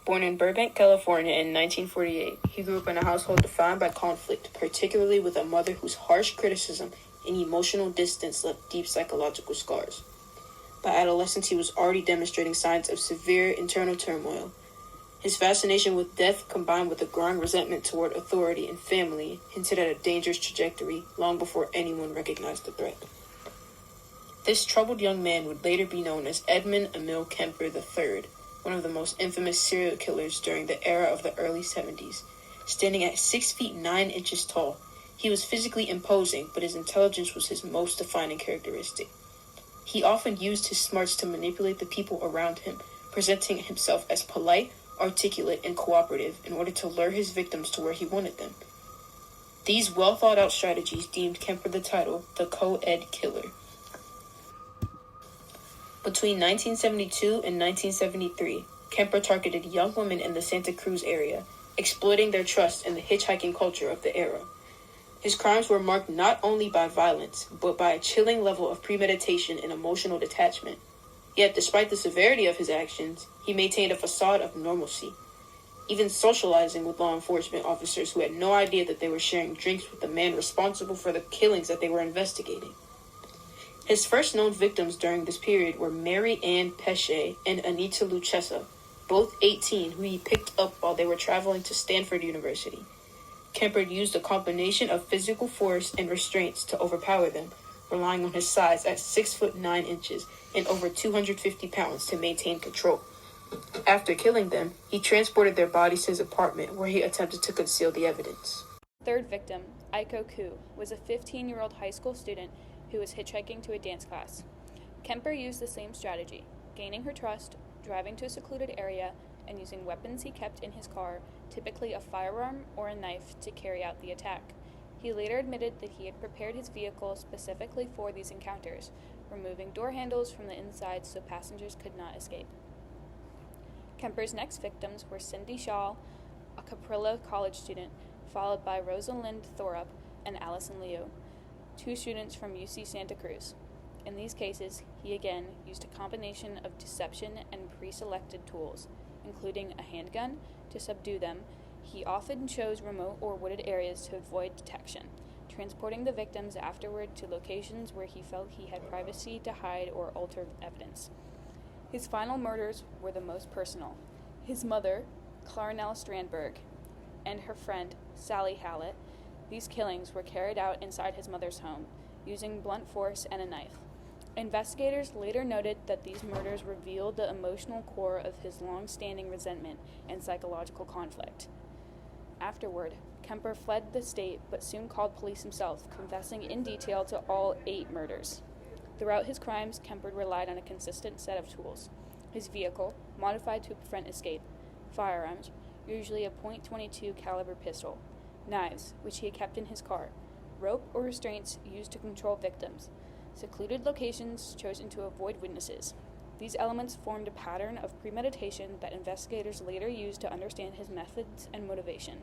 Born in Burbank, California in 1948, he grew up in a household defined by conflict, particularly with a mother whose harsh criticism and emotional distance left deep psychological scars. By adolescence, he was already demonstrating signs of severe internal turmoil. His fascination with death, combined with a growing resentment toward authority and family, hinted at a dangerous trajectory long before anyone recognized the threat. This troubled young man would later be known as Edmund Kemper III, one of the most infamous serial killers during the era of the early 70s. Standing at 6 feet 9 inches tall, he was physically imposing, but his intelligence was his most defining characteristic. He often used his smarts to manipulate the people around him, presenting himself as polite, articulate, and cooperative in order to lure his victims to where he wanted them. These well-thought-out strategies deemed Kemper the title the Co-Ed Killer. Between 1972 and 1973, Kemper targeted young women in the Santa Cruz area, exploiting their trust in the hitchhiking culture of the era. His crimes were marked not only by violence, but by a chilling level of premeditation and emotional detachment. Yet, despite the severity of his actions, he maintained a facade of normalcy, even socializing with law enforcement officers who had no idea that they were sharing drinks with the man responsible for the killings that they were investigating. His first known victims during this period were Mary Ann Pesce and Anita Lucchesa, both 18, who he picked up while they were traveling to Stanford University. Kemper used a combination of physical force and restraints to overpower them, relying on his size at 6 foot 9 inches and over 250 pounds to maintain control. After killing them, he transported their bodies to his apartment where he attempted to conceal the evidence. Third victim, Aiko Ku, was a 15-year-old high school student who was hitchhiking to a dance class. Kemper used the same strategy, gaining her trust, driving to a secluded area, and using weapons he kept in his car, typically a firearm or a knife, to carry out the attack. He later admitted that he had prepared his vehicle specifically for these encounters, removing door handles from the inside so passengers could not escape. Kemper's next victims were Cindy Shaw, a Caprillo College student, followed by Rosalind Thorup and Allison Liu, two students from UC Santa Cruz. In these cases, he again used a combination of deception and pre-selected tools, including a handgun to subdue them. He often chose remote or wooded areas to avoid detection, transporting the victims afterward to locations where he felt he had privacy to hide or alter evidence. His final murders were the most personal. His mother, Clarnell Strandberg, and her friend, Sally Hallett. These killings were carried out inside his mother's home, using blunt force and a knife. Investigators later noted that these murders revealed the emotional core of his long-standing resentment and psychological conflict. Afterward, Kemper fled the state but soon called police himself, confessing in detail to all 8 murders. Throughout his crimes, Kemper relied on a consistent set of tools: his vehicle, modified to prevent escape, firearms, usually a .22 caliber pistol, knives, which he had kept in his car, rope or restraints used to control victims, secluded locations chosen to avoid witnesses. These elements formed a pattern of premeditation that investigators later used to understand his methods and motivation.